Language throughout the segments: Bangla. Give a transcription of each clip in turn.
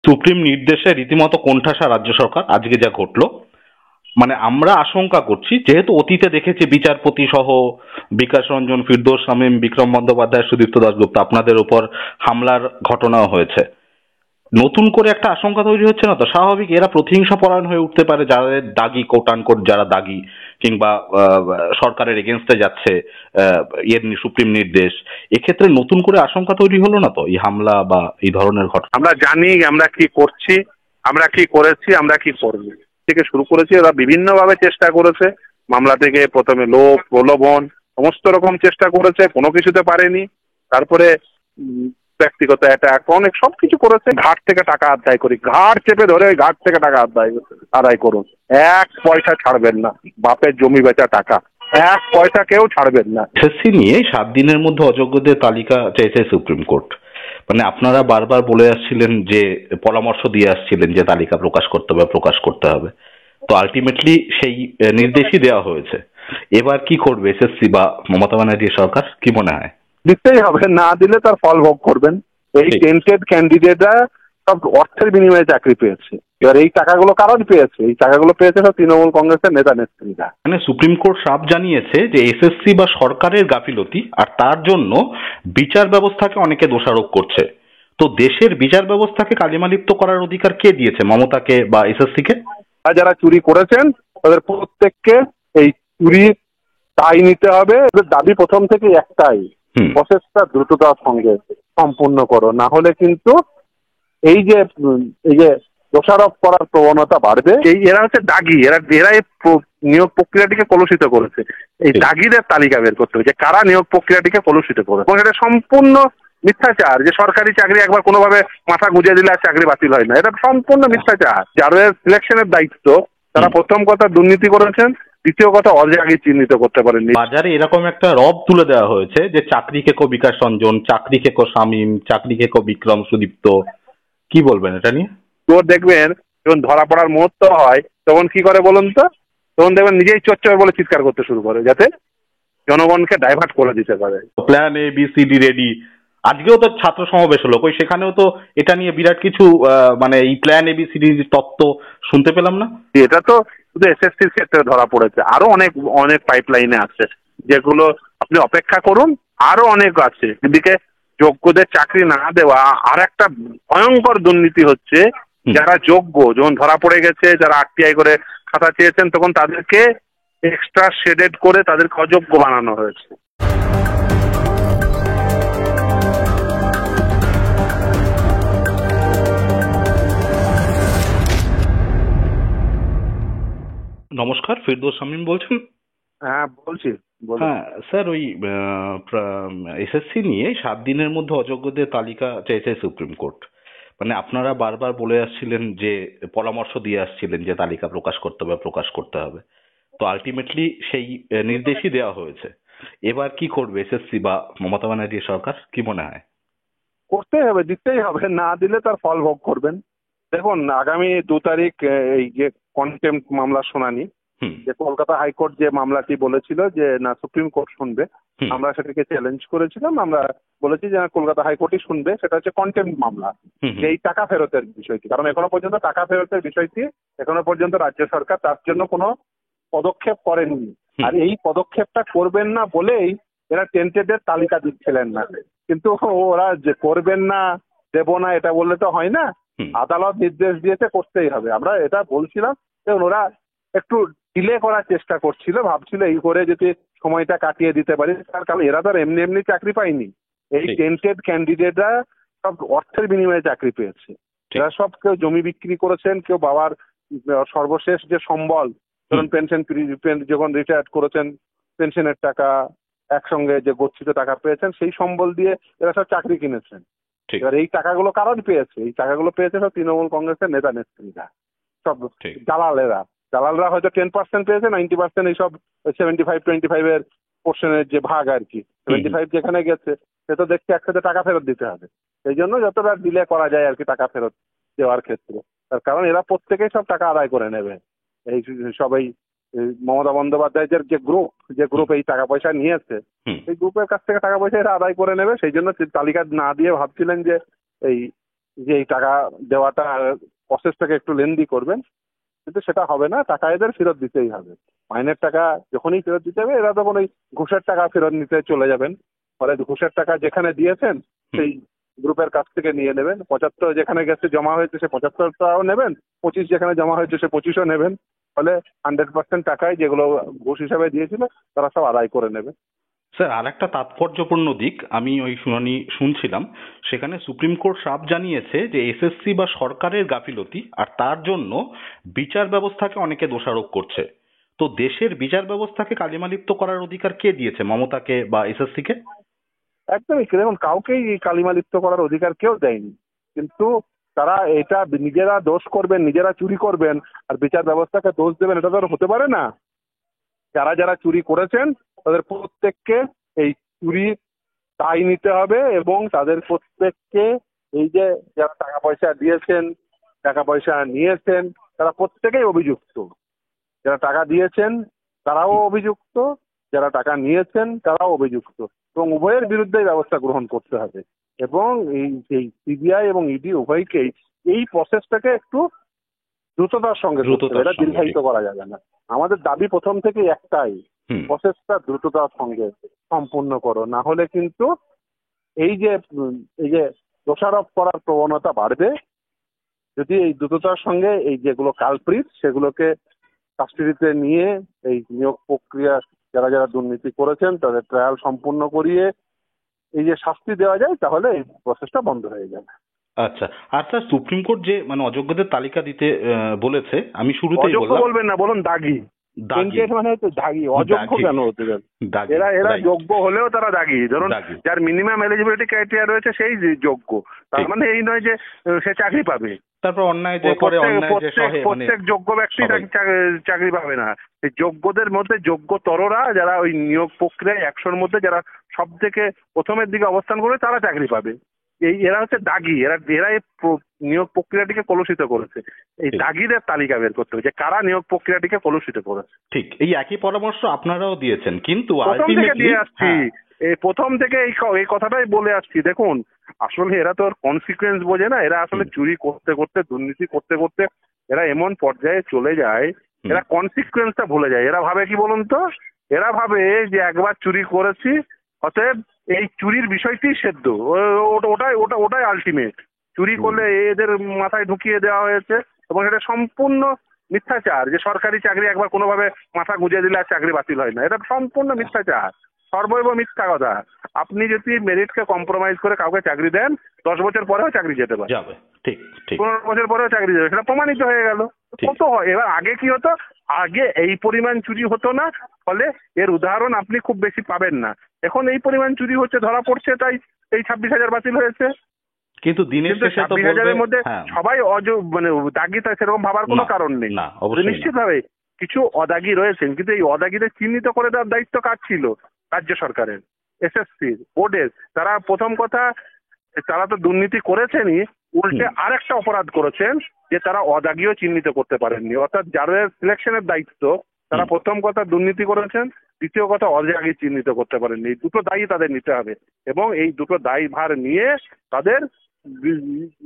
সুপ্রিম নির্দেশে রীতিমতো কোণঠাসা রাজ্য সরকার আজকে যা ঘটলো, মানে আমরা আশঙ্কা করছি, যেহেতু অতীতে দেখেছি বিচারপতি সহ বিকাশ রঞ্জন, ফিরদৌস শামীম, বিক্রম বন্দ্যোপাধ্যায়, সুদীপ্ত দাশগুপ্ত আপনাদের উপর হামলার ঘটনাও হয়েছে। নতুন করে একটা আশঙ্কা তৈরি হচ্ছে না তো? স্বাভাবিক এরা প্রতিহিংসা পরায়ণ হয়ে উঠতে পারে, যাদের দাগি কোট আনকোট যারা দাগি, কিংবা সরকারের এগেনস্টে যাচ্ছে সুপ্রিম নির্দেশ। এক্ষেত্রে নতুন করে আশঙ্কা তৈরি হলো না তো এই হামলা বা এই ধরনের ঘটনা? আমরা জানি আমরা কি করছি, আমরা কি করেছি, আমরা কি করব থেকে শুরু করেছি। ওরা বিভিন্নভাবে চেষ্টা করেছে, মামলা থেকে প্রথমে লোভ প্রলোভন সমস্ত রকম চেষ্টা করেছে, কোনো কিছুতে পারেনি। তারপরে ব্যক্তিগত অ্যাটাক অনেক সবকিছু করেছে। ঘাট থেকে টাকা আদায় করি, ঘাট চেপে ধরে ওই ঘাট থেকে টাকা আদায় করুন, এক পয়সা ছাড়বেন না। বাপের জমি বেচা টাকা, এক পয়সা কেউ ছাড়বেন না। এসএসসি নিয়ে 7 দিনের মধ্যে অযোগ্যদের তালিকা চাইছে সুপ্রিম কোর্ট। মানে আপনারা বারবার বলে আসছিলেন, যে পরামর্শ দিয়ে আসছিলেন যে তালিকা প্রকাশ করতে হবে, প্রকাশ করতে হবে। তো আলটিমেটলি সেই নির্দেশই দেওয়া হয়েছে। এবার কি করবে এসএসসি বা মমতা ব্যানার্জি সরকার, কি মনে হয়? দিতেই হবে, না দিলে তার ফল ভোগ করবেন। এই টেন্টেড ক্যান্ডিডেটরা সব অর্থের বিনিময়ে চাকরি পেয়েছে। এবার এই টাকাগুলো কারণ পেয়েছে, এই টাকাগুলো পেয়েছে সব তৃণমূল কংগ্রেসের নেতা নেত্রীরা। মানে সুপ্রিম কোর্ট সাফ জানিয়েছে যে এসএসসি বা সরকারের গাফিলতি, আর তার জন্য বিচার ব্যবস্থাকে অনেকে দোষারোপ করছে। তো দেশের বিচার ব্যবস্থাকে কালিমালিপ্ত করার অধিকার কে দিয়েছে, মমতাকে বা এসএসসি কে? যারা চুরি করেছেন তাদের প্রত্যেককে এই চুরি তাই নিতে হবে। এদের দাবি প্রথম থেকে একটাই, প্রসেসটা দ্রুততার সঙ্গে সম্পূর্ণ করো, না হলে কিন্তু এই যে দোষারোপ করার প্রবণতা বাড়বে। এরা হচ্ছে দাগি, এরা নিয়োগ প্রক্রিয়াটিকে কলুষিত করেছে। এই দাগিদের তালিকা বের করতে হবে যে কারা নিয়োগ প্রক্রিয়াটিকে কলুষিত করে। এবং এটা সম্পূর্ণ মিথ্যাচার যে সরকারি চাকরি একবার কোনোভাবে মাথা গুঁজে দিলে আর চাকরি বাতিল হয় না। এটা সম্পূর্ণ মিথ্যাচার। যাদের সিলেকশনের দায়িত্ব তারা প্রথম কথা দুর্নীতি করেছেন, দ্বিতীয় কথা অজাগি চিহ্নিত করতে পারেননি। বাজারে এরকম একটা রব তুলে দেওয়া হয়েছে যে চাকরি খেকো বিকাশ রঞ্জন, চাকরি খেকো শামীম, চাকরি খেকো বিক্রম, সুদীপ্ত। কি বলবেন এটা নিয়ে? তোর দেখবেন যখন ধরা পড়ার মুহূর্ত হয় তখন কি করে বলুন তো, তখন দেখবেন নিজেই চচ্চর বলে চিৎকার করতে শুরু করে, যাতে জনগণকে ডাইভার্ট করে দিতে পারে। Plan A B C D ready. আজকেও তো ছাত্র সমাবেশ হলো, কই সেখানেও তো এটা নিয়ে বিরাট কিছু মানে এই plan A B C D তত্ত্ব শুনতে পেলাম না। এটা তো শুধু এসএসসির ক্ষেত্রে ধরা পড়েছে, আরো অনেক অনেক পাইপলাইনে আছে, যেগুলো আপনি অপেক্ষা করুন, আরো অনেক আছে। এদিকে যোগ্যদের চাকরি না দেওয়া আর একটা ভয়ঙ্কর দুর্নীতি হচ্ছে। যারা যোগ্য যখন ধরা পড়ে গেছে, যারা আরটিআই করে খাতা চেয়েছেন, তখন তাদেরকে এক্সট্রা শেডেড করে তাদেরকে অযোগ্য বানানো হয়েছে। নমস্কার, ফিরদৌস শামীম বলছেন? হ্যাঁ বলছি। হ্যাঁ স্যার, ওই এসএসসি নিয়ে 7 দিনের মধ্যে অযোগ্যদের তালিকা চাইছে সুপ্রিম কোর্ট। মানে আপনারা বারবার বলে আসছিলেন, যে পরামর্শ দিয়ে আসছিলেন যে তালিকা প্রকাশ করতে হবে, প্রকাশ করতে হবে। তো আলটিমেটলি সেই নির্দেশই দেওয়া হয়েছে। এবার কি করবে এসএসসি বা মমতা ব্যানার্জি সরকার, কি মনে হয়? করতেই হবে, দিতেই হবে, না দিলে তার ফল ভোগ করবেন। দেখুন আগামী 2 তারিখ এই যে কন্টেম্পট মামলার শুনানি, যে কলকাতা হাইকোর্ট যে মামলাটি বলেছিল যে না সুপ্রিম কোর্ট শুনবে, আমরা সেটাকে চ্যালেঞ্জ করেছিলাম। আমরা বলেছি যে কলকাতা হাইকোর্টই শুনবে। সেটা হচ্ছে কন্টেম্পট মামলা, যে এই টাকা ফেরতের বিষয়টি। কারণ এখনো পর্যন্ত টাকা ফেরতের বিষয়টি এখনো পর্যন্ত রাজ্য সরকার তার জন্য কোনো পদক্ষেপ করেননি। আর এই পদক্ষেপটা করবেন না বলেই এরা টেন্টেডের তালিকা দিচ্ছিলেন না। কিন্তু ওরা যে করবেন না, দেব না, এটা বললে তো হয় না। আদালত নির্দেশ দিয়েছে, করতেই হবে। আমরা এটা বলছিলাম, ওরা একটু ডিলে করার চেষ্টা করছিল, ভাবছিল এই করে যদি সময়টা কাটিয়ে দিতে পারি। তার কারণ এরা তো এমনি এমনি চাকরি পায়নি। এই টেন্টেড ক্যান্ডিডেটরা সব অর্থের বিনিময়ে চাকরি পেয়েছে। এরা সব কেউ জমি বিক্রি করেছেন, কেউ বাবার সর্বশেষ যে সম্বল, ধরুন পেনশন যখন রিটায়ার্ড করেছেন, পেনশনের টাকা একসঙ্গে যে গচ্ছিত টাকা পেয়েছেন, সেই সম্বল দিয়ে এরা সব চাকরি কিনেছেন। এবার এই টাকাগুলো কারণ পেয়েছে, এই টাকাগুলো পেয়েছে সব তৃণমূল কংগ্রেসের নেতা নেত্রীরা, সব দালালরা হয়তো 10% পেয়েছে, 90% এইসব 75-25 পোর্শনের যে ভাগ আর কি। 75 যেখানে গেছে সে তো দেখছে একসাথে টাকা ফেরত দিতে হবে। সেই জন্য যতটা ডিলে করা যায় আর কি টাকা ফেরত দেওয়ার ক্ষেত্রে। তার কারণ এরা প্রত্যেকেই সব টাকা আদায় করে নেবে। এই সবাই মমতা বন্দ্যোপাধ্যায়ের যে গ্রুপ এই টাকা পয়সা নিয়েছে, এই গ্রুপের কাছ থেকে টাকা পয়সা এরা আদায় করে নেবে। সেই জন্য তালিকা না দিয়ে ভাবছিলেন যে এই যে এই টাকা দেওয়াটা প্রসেসটাকে একটু লেন্দি করবেন, কিন্তু সেটা হবে না, টাকা এদের ফেরত দিতেই হবে। মাইনের টাকা যখনই ফেরত দিতে হবে, এরা তখন ওই ঘুষের টাকা ফেরত নিতে চলে যাবেন। ফলে ঘুষের টাকা যেখানে দিয়েছেন হুম। সেই গ্রুপের কাছ থেকে নিয়ে নেবেন। 75 যেখানে গেছে জমা হয়েছে সে 75টাও নেবেন, 25 যেখানে জমা হয়েছে সে 25ও নেবেন। ফলে 100% টাকায় যেগুলো ঘুষ হিসাবে দিয়েছিল তারা সব আদায় করে নেবে। স্যার, আর একটা তাৎপর্যপূর্ণ দিক আমি ওই শুনানি শুনছিলাম, সেখানে সুপ্রিম কোর্ট সাফ জানিয়েছে যে এসএসসি বা সরকারের গাফিলতি আর তার জন্য বিচার ব্যবস্থাকে অনেকে দোষারোপ করছে। তো দেশের বিচার ব্যবস্থাকে কালিমালিপ্ত করার অধিকার কে দিয়েছে, মমতাকে বা এসএসসি কে? একদমই দেখুন, কাউকেই কালিমা লিপ্ত করার অধিকার কেউ দেয়নি, কিন্তু তারা এটা নিজেরা দোষ করবেন, নিজেরা চুরি করবেন আর বিচার ব্যবস্থাকে দোষ দেবেন, এটা তো আর হতে পারে না। যারা যারা চুরি করেছেন তাদের প্রত্যেককে এই চুরি দায় নিতে হবে, এবং তাদের প্রত্যেককে এই যে যারা টাকা পয়সা দিয়েছেন, টাকা পয়সা নিয়েছেন, তারা প্রত্যেকেই অভিযুক্ত। যারা টাকা দিয়েছেন তারাও অভিযুক্ত, যারা টাকা নিয়েছেন তারাও অভিযুক্ত, এবং উভয়ের বিরুদ্ধে ব্যবস্থা গ্রহণ করতে হবে। এবং এই সিবিআই এবং ইডি উভয়কেই এই প্রসেসটাকে একটু দ্রুততার সঙ্গে করতে হবে, এটা দীর্ঘায়িত করা যাবে না। আমাদের দাবি প্রথম থেকে একটাই, হুম। প্রসেসটা দ্রুততার সঙ্গে সম্পূর্ণ করো, না হলে কিন্তু এই যে এই যে দোষারোপ করার প্রবণতা বাড়বে। যদি এই দ্রুততার সঙ্গে এই যেগুলো কালপ্রিট সেগুলোকে কাস্টডিতে নিয়ে এই নিয়োগ প্রক্রিয়া যারা যারা দুর্নীতি করেছেন তাদের ট্রায়াল সম্পূর্ণ করিয়ে এই যে শাস্তি দেওয়া যায়, তাহলে এই প্রসেসটা বন্ধ হয়ে যাবে। আচ্ছা, আর স্যার সুপ্রিম কোর্ট যে মানে অযোগ্যদের তালিকা দিতে বলেছে, আমি শুরুতেই অযোগ্য বললাম। বলবেন না, বলুন দাগি। দাগি। মানে হচ্ছে দাগি, অযোগ্য দাগি। কেন হতে যাবে? দাগি, এরা এরা right. যোগ্য হলেও তারা দাগি। ধরুন দাগি। যার মিনিমাম এলিজিবিলিটি ক্রাইটেরিয়া রয়েছে সেই যোগ্য, তার ঠিক। মানে এই নয় যে সে চাকরি পাবে। তারপর অন্যায় যে করে, অন্যায় যে সহে, মানে প্রত্যেক যোগ্য ব্যক্তি সবাই। চাকরি পাবে না। এই যোগ্যদের মধ্যে যোগ্যতররা যারা ওই নিয়োগ প্রক্রিয়ায় 100-র মধ্যে যারা সব থেকে প্রথমের দিকে অবস্থান করবে তারা চাকরি পাবে। এরা হচ্ছে দাগি, এরা এই নিয়োগ প্রক্রিয়াটিকে কলুষিত করেছে। এই ঠিক। দাগিদের তালিকা বের করতে হবে যে কারা নিয়োগ প্রক্রিয়াটিকে কলুষিত করেছে। ঠিক, এই একই পরামর্শ আপনারাও দিয়েছেন, কিন্তু প্রথম থেকে আলটিমেটলি দিয়ে আসছি, এই প্রথম থেকে এই কথাটাই বলে আসছি। দেখুন, আসলে এরা তো কনসিকুয়েন্স বোঝে না। এরা আসলে চুরি করতে করতে, দুর্নীতি করতে করতে এরা এমন পর্যায়ে চলে যায়, এরা কনসিকুয়েন্সটা ভুলে যায়। এরা ভাবে কি বলুন তো, এরা ভাবে যে একবার চুরি করেছি, অতএব এই চুরির বিষয়টি সেদ্ধ, ওটাই আলটিমেট। চুরি করলে এদের মাথায় ঢুকিয়ে দেওয়া হয়েছে, এবং এটা সম্পূর্ণ মিথ্যাচার যে সরকারি চাকরি একবার কোনোভাবে মাথা গুঁজে দিলে আর চাকরি বাতিল হয় না। এটা সম্পূর্ণ মিথ্যাচার, সর্বৈব মিথ্যা কথা। আপনি যদি মেরিটকে কম্প্রোমাইজ করে কাউকে চাকরি দেন, 10 বছর পরেও চাকরি যেতে পারে, যাবে। ঠিক, ঠিক। 15 বছর পরেও চাকরি যাবে, সেটা প্রমাণিত হয়ে গেল। কত হয় এবার, আগে কি হতো, আগে এই পরিমাণ চুরি হতো না, ফলে এর উদাহরণ আপনি খুব বেশি পাবেন না। এখন এই পরিমাণ চুরি হচ্ছে, ধরা পড়ছে, তাই এই 26,000 বাতিল হয়েছে। কিন্তু দিনের শেষে তো 26,000-এর মধ্যে হ্যাঁ, সবাই মানে দাগি, তাই সেরকম ভাবার কোনো কারণ নেই। না, অবশ্যই নিশ্চিত ভাবে কিছু অদাগি রয়েছেন, কিন্তু এই অদাগিদের চিহ্নিত করে দেওয়ার দায়িত্ব কার ছিল? রাজ্য সরকারের, এসএসসি, বোর্ডের। তারা প্রথম কথা, তারা তো দুর্নীতি করেছেনই, উল্টে আরেকটা অপরাধ করেছেন যে তারা অদাগিও চিহ্নিত করতে পারেননি। অর্থাৎ যাদের সিলেকশনের দায়িত্ব, তারা প্রথম কথা দুর্নীতি করেছেন, দ্বিতীয় কথা অদাগি চিহ্নিত করতে পারেননি। এই দুটো দায়ী তাদের নিতে হবে, এবং এই দুটো দায়ী ভার নিয়ে তাদের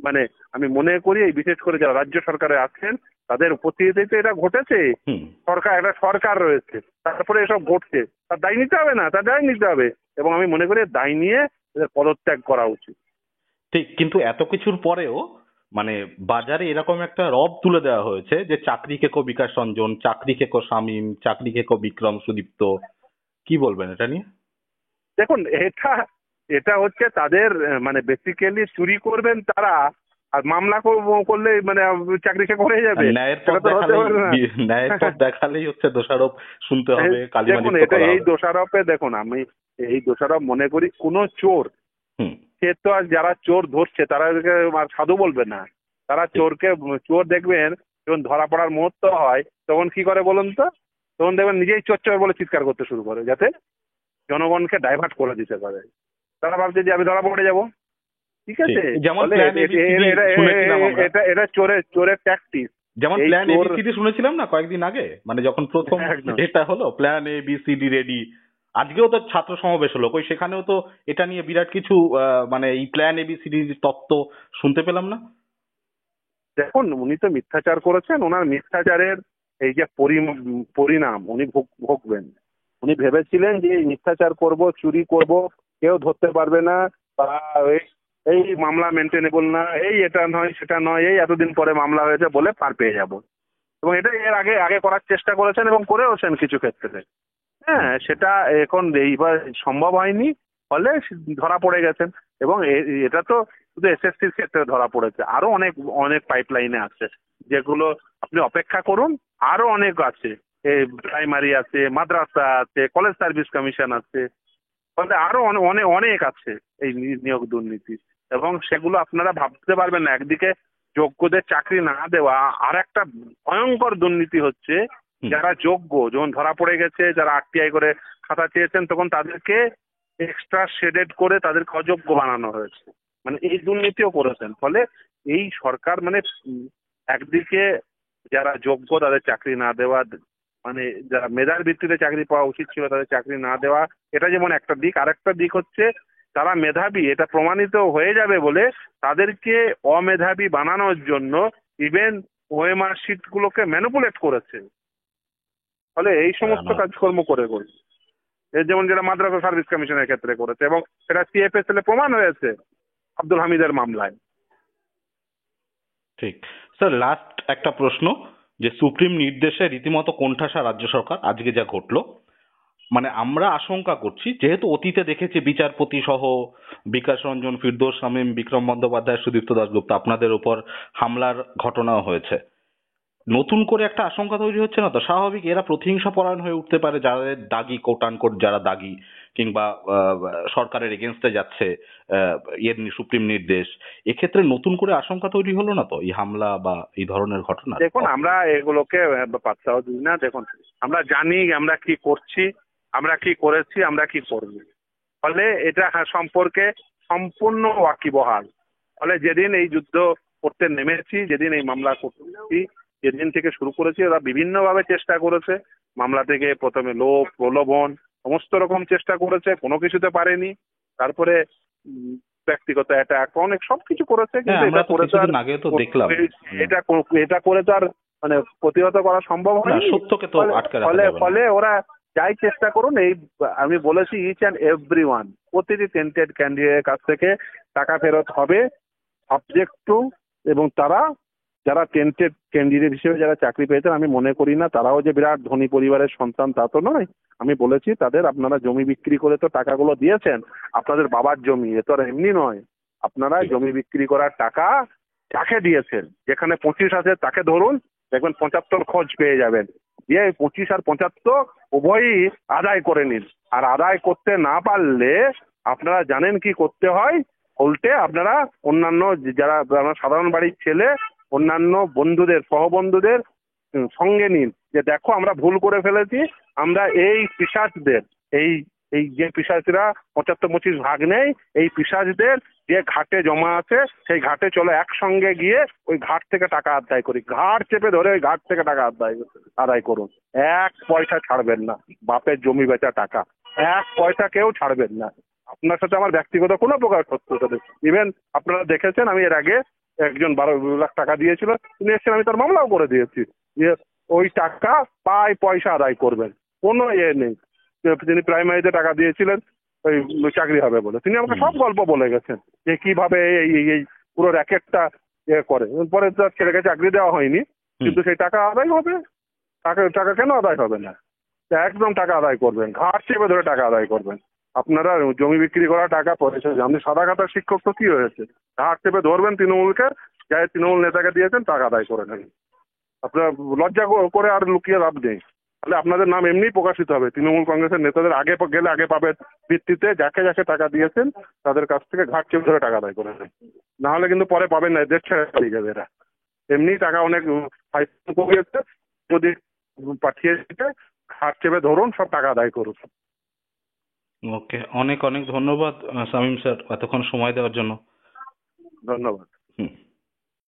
মানে আমি মনে করি এই বিশেষ করে যারা রাজ্য সরকারে আছেন তাদের উপস্থিতিতে এটা ঘটেছে। একটা সরকার রয়েছে, তারপরে এসব ঘটছে, তার দায় নিতে হবে না? তার দায় নিতে হবে, এবং আমি মনে করি দায় নিয়ে এদের পদত্যাগ করা উচিত। ঠিক, কিন্তু এত কিছুর পরেও মানে বাজারে এরকম একটা রব তুলে দেওয়া হয়েছে যে চাকরি কেকো বিকাশ রঞ্জন, চাকরি কেকো শামীম, চাকরি কেকো বিক্রম সুদীপ্ত। কি বলবেন এটা নিয়ে? দেখুন, এটা হচ্ছে তাদের মানে বেসিক্যালি চুরি করবেন তারা, আর মামলা করলে মানে চাকরি সে করে যাবে। ন্যায়ের পথ দেখালেই হচ্ছে দোষারোপ শুনতে হবে, দেখুন, কালিমালিপ্ত এটা করা এই হবে। দোষারোপে, দেখুন আমি এই দোষারোপ মনে করি কোন চোর, সে তো আর যারা চোর ধরছে তারা আর সাধু বলবে না। তারা চোর দেখবেন যখন ধরা পড়ার মুহূর্ত হয় তখন কি করে বলুন তো, তখন দেখবেন নিজেই চোর চোর বলে চিৎকার করতে শুরু করে, যাতে জনগণকে ডাইভার্ট করে দিতে পারে। তারা ভাবছে যে আমি ধরা পড়ে যাব, ঠিক আছে। যেমন প্ল্যান এবিসিডি শুনেছিলাম আমরা। এটা চোরের ট্যাকটিস। যেমন প্ল্যান এবিসিডি শুনেছিলাম না কয়েকদিন আগে, মানে যখন প্রথম একদম। এটা হলো প্ল্যান এবিসিডি রেডি, আজকেও তো ছাত্র সমাবেশ হলো, কই সেখানেও তো এটা নিয়ে বিরাট কিছু মানে এই প্ল্যান এবিসিডির তত্ত্ব শুনতে পেলাম না। দেখুন, উনি তো মিথ্যাচার করেছেন, ওনার মিথ্যাচারের এই যে পরিণাম উনি ভোগবেন। উনি ভেবেছিলেন যে এই মিথ্যাচার করব, চুরি করব, কেউ ধরতে পারবে না, বা এই এই মামলা মেনটেনেবল না, এই এটা নয় সেটা নয়, এই এতদিন পরে মামলা হয়েছে বলে পার পেয়ে যাব। এবং এটা এর আগে আগে করার চেষ্টা করেছেন এবং করেওছেন কিছু ক্ষেত্রে। হ্যাঁ, সেটা এখন এইবার সম্ভব হয়নি, ফলে ধরা পড়ে গেছেন। এবং এটা তো শুধু এসএসসির ক্ষেত্রে ধরা পড়েছে, আরো অনেক অনেক পাইপলাইনে আছে, যেগুলো আপনি অপেক্ষা করুন, আরো অনেক আছে। প্রাইমারি আছে, মাদ্রাসা আছে, কলেজ সার্ভিস কমিশন আছে, ফলে আরো অনেক অনেক আছে এই নিয়োগ দুর্নীতি। এবং সেগুলো আপনারা ভাবতে পারবেন না। একদিকে যোগ্যদের চাকরি না দেওয়া, আর একটা ভয়ঙ্কর দুর্নীতি হচ্ছে যারা যোগ্য, যখন ধরা পড়ে গেছে, যারা আরটিআই করে খাতা চেয়েছেন, তখন তাদেরকে এক্সট্রা শেডেড করে তাদেরকে অযোগ্য বানানো হয়েছে। মানে এই দুর্নীতিও করেছেন। ফলে এই সরকার মানে একদিকে যারা যোগ্য তাদের চাকরি না দেওয়া, মানে যারা মেধার ভিত্তিতে চাকরি পাওয়া উচিত ছিল তাদের চাকরি না দেওয়া, এটা যেমন একটা দিক। আরেকটা দিক হচ্ছে তারা মেধাবী এটা প্রমাণিত হয়ে যাবে বলে তাদেরকে অমেধাবী বানানোর জন্য ইভেন ওএমআর শিট গুলোকে ম্যানিপুলেট করেছে। ফলে এই সমস্ত কাজকর্ম করে এর যেমন যেটা মাদ্রাসা সার্ভিস কমিশনের ক্ষেত্রে করেছে, এবং সেটা সিএফএসএল এ প্রমাণ হয়েছে আব্দুল হামিদের মামলায়। ঠিক। স্যার, লাস্ট একটা প্রশ্ন, যে সুপ্রিম নির্দেশে রীতিমতো কোণঠাসা রাজ্য সরকার আজকে যা ঘটলো, মানে আমরা আশঙ্কা করছি, যেহেতু অতীতে দেখেছি বিচারপতি সহ বিকাশ রঞ্জন, ফিরদৌস শামীম, বিক্রম বন্দ্যোপাধ্যায়, সুদীপ্ত দাশগুপ্ত আপনাদের উপর হামলার ঘটনাও হয়েছে, নতুন করে একটা আশঙ্কা তৈরি হচ্ছে না তো? স্বাভাবিক এরা প্রতিহিংসা পরায়ণ হয়ে উঠতে পারে, যাদের দাগি, কোট আনকোট যারা দাগি, কিংবা সরকারের এগেনস্টে যাচ্ছে সুপ্রিম নির্দেশ, এক্ষেত্রে নতুন করে আশঙ্কা তৈরি হলো না তো এই হামলা বা এই ধরনের ঘটনা? দেখুন, আমরা এগুলোকে পাত্তাও দিই না। দেখুন, আমরা জানি আমরা কি করছি, আমরা কি করেছি, আমরা কি করব। ফলে এটা সম্পর্কে সম্পূর্ণ ওয়াকিবহাল। ফলে যেদিন এই যুদ্ধ করতে নেমেছি, যেদিন এই মামলা করছি, যেদিন থেকে শুরু করেছি, ওরা বিভিন্নভাবে চেষ্টা করেছে। মামলা থেকে প্রথমে লোভ, প্রলোভন, সমস্ত রকম চেষ্টা করেছে, কোনো কিছুতে পারেনি। তারপরে ব্যক্তিগত অ্যাটাক, অনেক সবকিছু করেছে, কিন্তু এটা করে তো আর আগে তো দেখলাম এটা করে তো আর মানে প্রতিহত করা সম্ভব হয়নি। সত্যকে তো আটকে রাখা ফলে যাবে না। ফলে ওরা যাই চেষ্টা করুন, এই আমি বলেছি ইচ অ্যান্ড এভরি ওয়ান, প্রতিটি টেন্টেড ক্যান্ডিডেটের কাছ থেকে টাকা ফেরত হবে সাবজেক্ট টু। এবং তারা যারা টেন্টেড ক্যান্ডিডেট হিসেবে যারা চাকরি পেয়েছেন, আমি মনে করি না তারাও যে বিরাট ধনী পরিবারের সন্তান, তা তো নয়। আমি বলেছি তাদের আপনারা জমি বিক্রি করে তো টাকাগুলো দিয়েছেন, আপনাদের বাবার জমি, এ তো আর এমনি নয়। আপনারা জমি বিক্রি করার টাকা যাকে দিয়েছেন, যেখানে 25 আছে তাকে ধরুন, দেখবেন 75 খোঁজ পেয়ে যাবেন। দিয়ে 25 আর 75 উভয়ই আদায় করে নিন। আর আদায় করতে না পারলে আপনারা জানেন কি করতে হয়। উল্টে আপনারা অন্যান্য যারা সাধারণ বাড়ির ছেলে, অন্যান্য বন্ধুদের, সহবন্ধুদের সঙ্গে নিন, যে দেখো আমরা ভুল করে ফেলেছি, আমরা এই পিশাচদের, এই এই যে পিশাচরা 75-25 ভাগ নেই, এই পিশাচদের যে ঘাটে জমা আছে সেই ঘাটে চলো একসঙ্গে গিয়ে ওই ঘাট থেকে টাকা আদায় করি। ঘাট চেপে ধরে ওই ঘাট থেকে টাকা আদায় করুন। 1 পয়সা ছাড়বেন না। বাপের জমি বেচা টাকা 1 পয়সা কেউ ছাড়বেন না। আপনার সাথে আমার ব্যক্তিগত কোনো প্রকার শত্রুতা নেই। ইভেন আপনারা দেখেছেন আমি এর আগে একজন 12 লাখ টাকা দিয়েছিল, তিনি এসেছেন, আমি তার মামলাও করে দিয়েছি। যে ওই টাকা পয়সা আদায় করবেন, কোনো নেই। তিনি প্রাইমারিতে টাকা দিয়েছিলেন ওই চাকরি হবে বলে, তিনি আমাকে সব গল্প বলে গেছেন যে কিভাবে এই এই পুরো র্যাকেটটা করে। পরে তার ছেলেকে চাকরি দেওয়া হয়নি, কিন্তু সেই টাকা আদায় হবে। টাকা কেন আদায় হবে না? একদম টাকা আদায় করবেন, ঘাট চেপে ধরে টাকা আদায় করবেন। আপনারা জমি বিক্রি করা টাকা পয়সা, আপনি সাদা খাতার শিক্ষক তো কি হয়েছে, ঘাট চেপে ধরবেন তৃণমূলকে, যাই তৃণমূল নেতাকে দিয়েছেন টাকা আদায় করে নেবেন। আপনার লজ্জা করে আর লুকিয়ে লাভ নেই। তাহলে আপনাদের নাম এমনিই প্রকাশিত হবে তৃণমূল কংগ্রেসের নেতাদের আগে গেলে আগে পাবেন ভিত্তিতে, যাকে যাকে টাকা দিয়েছেন তাদের কাছ থেকে ঘাট চেপে ধরে টাকা আদায় করে নেবেন। না হলে কিন্তু পরে পাবেন না, দেশ ছেড়ে পালিয়ে যাবে এরা। এমনি টাকা অনেক কমিয়েছে, যদি পাঠিয়ে দিতে ঘাট চেপে ধরুন, সব টাকা আদায় করুন। ওকে, অনেক অনেক ধন্যবাদ শামীম স্যার এতক্ষণ সময় দেওয়ার জন্য। ধন্যবাদ।